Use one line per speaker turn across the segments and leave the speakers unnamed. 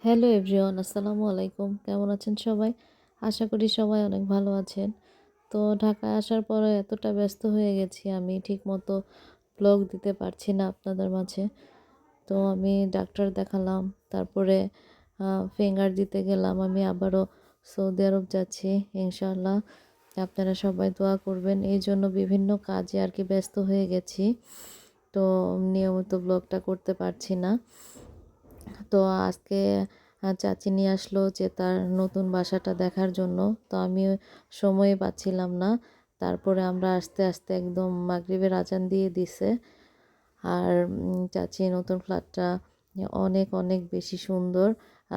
Hello everyone, আসসালামু আলাইকুম। কেমন আছেন সবাই? আশা করি সবাই অনেক ভালো আছেন। তো ঢাকায় আসার পরে এতটা ব্যস্ত হয়ে গেছি আমি ঠিকমতো ব্লগ দিতে পারছি না আপনাদের মাঝে। তো আমি ডাক্তার দেখালাম, তারপরে ফিঙ্গার দিতে গেলাম। আমি আবারও সৌদি আরব যাচ্ছি ইনশাআল্লাহ। আপনারা সবাই দোয়া করবেন। এই জন্য বিভিন্ন কাজে আর কি ব্যস্ত হয়ে গেছি। তো নিয়মিত ব্লগটা করতে পারছি না। তো আজকে চাচি নিয়ে আসলো যে তার নতুন বাসাটা দেখার জন্য। তো আমি সময়ই পাচ্ছিলাম না। তারপরে আমরা আস্তে আস্তে একদম মাগরিবের আজান দিয়ে দিছে। আর চাচি নতুন ফ্ল্যাটটা অনেক অনেক বেশি সুন্দর।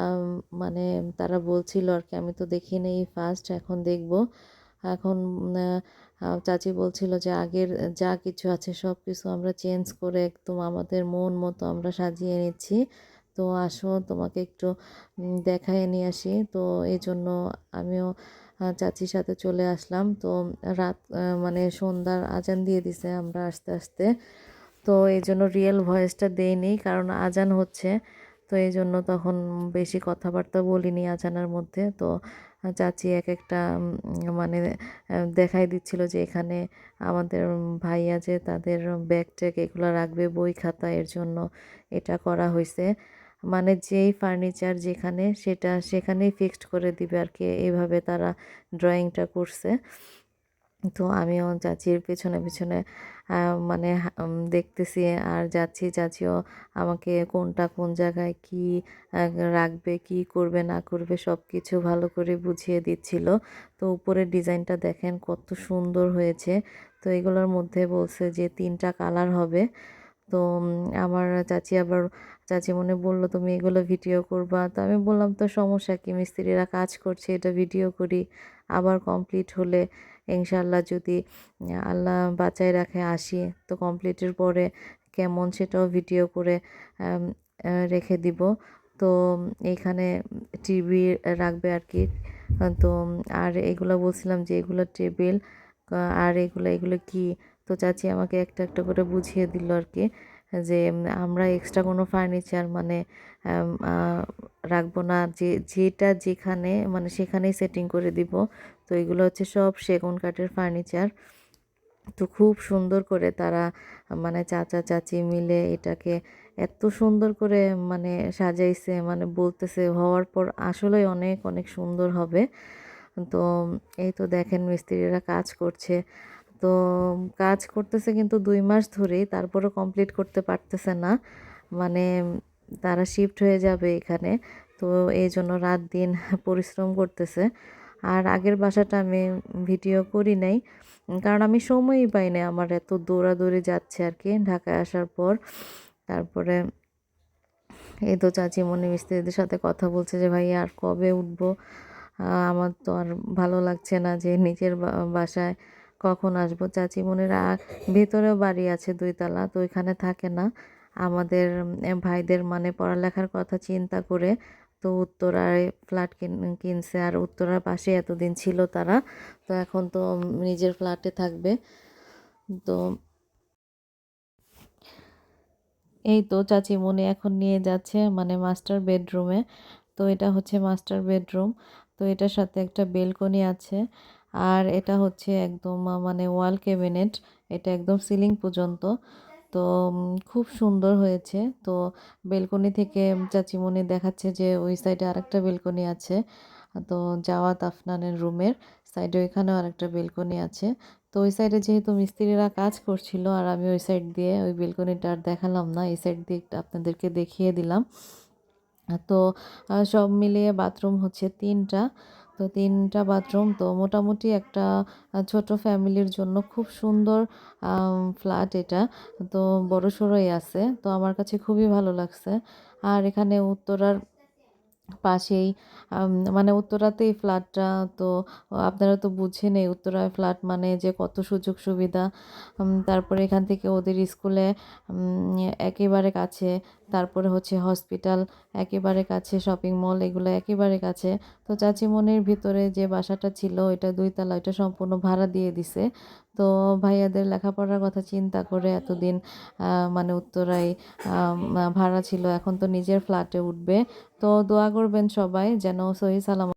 আম মানে তারা বলছিল আর কি, আমি তো দেখি নাই, ফার্স্ট এখন দেখব। এখন চাচি বলছিল যে আগের যা কিছু আছে সব কিছু আমরা চেঞ্জ করে একদম আমাদের মন মতো আমরা সাজিয়ে নিচ্ছি। তো আসো তোমাকে একটু দেখায় নিয়ে আসি। তো এই জন্য আমিও চাচির সাথে চলে আসলাম। তো রাত মানে সন্ধ্যার আজান দিয়ে দিছে আমরা আস্তে আস্তে। তো এই জন্য রিয়েল ভয়েসটা দেইনি, কারণ আজান হচ্ছে। তো এই জন্য তখন বেশি কথাবার্তা বলিনি আজানের মধ্যে। তো চাচি এক একটা মানে দেখাই দিচ্ছিল যে এখানে আমাদের ভাইয়া যে তাদের ব্যাগ ট্যাগ এগুলো রাখবে, বই খাতা, এর জন্য এটা করা হয়েছে। মানে যেই ফার্নিচার যেখানে সেটা সেখানেই ফিক্সড করে দিবে আর কি, এইভাবে তারা ড্রয়িংটা করছে। তো আমিও চাচির পেছনে পেছনে মানে দেখতেছি আর যাচ্ছি। চাচিও আমাকে কোনটা কোন জায়গায় কি রাখবে, কি করবে না করবে সব কিছু ভালো করে বুঝিয়ে দিচ্ছিল। তো উপরের ডিজাইনটা দেখেন কত সুন্দর হয়েছে। তো এগুলোর মধ্যে বলছে যে 3টা কালার হবে। তো আমার চাচি আবার চাচিমণি বলল, তুমি এগুলো ভিডিও করবা? তো আমি বললাম, তো সমস্যা কি, মিস্ত্রিরা কাজ করছে, এটা ভিডিও করি। আবার কমপ্লিট হলে ইনশাআল্লাহ যদি আল্লাহ বাঁচায় রাখে আসি, তো কমপ্লিটের পরে কেমন সেটাও ভিডিও করে আম, রেখে দিব। তো এইখানে টিভি রাখবে আর কি। তো আর এগুলো বলছিলাম যে এগুলো টেবিল, আর এগুলো এগুলো কি। তো চাচি আমাকে একটা একটা করে বুঝিয়ে দিল আর কি, যে আমরা এক্সট্রা কোনো ফার্নিচার মানে রাখবো না, যে যেটা যেখানে মানে সেখানেই সেটিং করে দিব। তো এগুলো হচ্ছে সব সেগুন কাঠের ফার্নিচার। তো খুব সুন্দর করে তারা মানে চাচা চাচি মিলে এটাকে এত সুন্দর করে মানে সাজাইছে, মানে বলতেছে হওয়ার পর আসলেই অনেক অনেক সুন্দর হবে। তো এই তো দেখেন মিস্ত্রিরা কাজ করছে। তো কাজ করতেছে কিন্তু 2 মাস ধরেই, তারপরও কমপ্লিট করতে পারতেছে না। মানে তারা শিফট হয়ে যাবে এখানে। তো এই জন্য রাত দিন পরিশ্রম করতেছে। আর আগের বাসাটা আমি ভিডিও করি নাই, কারণ আমি সময়ই পাই না, আমার এত দৌড়াদৌড়ি যাচ্ছে আর কি ঢাকায় আসার পর। তারপরে এই তো চাচিমণি মিস্ত্রিদের সাথে কথা বলছে যে ভাই আর কবে উঠবো। আমার তো আর ভালো লাগছে না যে নিজের বাসায় কখন আসবো। চাচিমণিরা ভেতরেও বাড়ি আছে 2 তলা, তো ওইখানে থাকে না। আমাদের ভাইদের মানে পড়ালেখার কথা চিন্তা করে তো উত্তরায় ফ্ল্যাট কিনছে, আর উত্তরার পাশে এতদিন ছিল তারা। তো এখন তো নিজের ফ্ল্যাটে থাকবে। তো এই তো চাচিমণি এখন নিয়ে যাচ্ছে মানে মাস্টার বেডরুমে। তো এটা হচ্ছে মাস্টার বেডরুম। তো এটার সাথে একটা বেলকনি আছে। আর এটা হচ্ছে একদম মানে ওয়াল ক্যাবিনেট, এটা একদম সিলিং পর্যন্ত। তো খুব সুন্দর হয়েছে। তো বেলকনি থেকে চাচিমণি দেখাচ্ছে যে ওই সাইডে আরেকটা বেলকনি আছে। তো জাওয়াত আফনানের রুমের সাইডে ওইখানেও আরেকটা বেলকনি আছে। তো ওই সাইডে যেহেতু মিস্ত্রিরা কাজ করছিল, আর আমি ওই সাইড দিয়ে ওই বেলকনিটা আর দেখালাম না, এই সাইড দিয়ে আপনাদেরকে দেখিয়ে দিলাম। তো সব মিলিয়ে বাথরুম হচ্ছে 3টা। তো 3টা বাথরুম, তো মোটামুটি একটা ছোট ফ্যামিলির জন্য খুব সুন্দর ফ্ল্যাট এটা। তো বড়সড়ই আছে, তো আমার কাছে খুবই ভালো লাগছে। আর এখানে উত্তরার পাশেই মানে উত্তরাতেই ফ্ল্যাটটা। তো আপনারা তো বুঝেন এই উত্তরায় ফ্ল্যাট মানে যে কত সুযোগ সুবিধা। তারপরে এখান থেকে ওদের স্কুলে একেবারে কাছে, তারপরে হচ্ছে হসপিটাল একেবারে কাছে, শপিং মল এগুলো একেবারে কাছে। তো চাচিমনির ভিতরে যে বাসাটা ছিল ওইটা 2 তলা, ওইটা সম্পূর্ণ ভাড়া দিয়ে দিছে। তো ভাইয়াদের লেখাপড়ার কথা চিন্তা করে এতদিন মানে উত্তরায় ভাড়া ছিল, এখন তো নিজের ফ্ল্যাটে উঠবে। তো দোয়া করবেন সবাই যেন সহি সালামত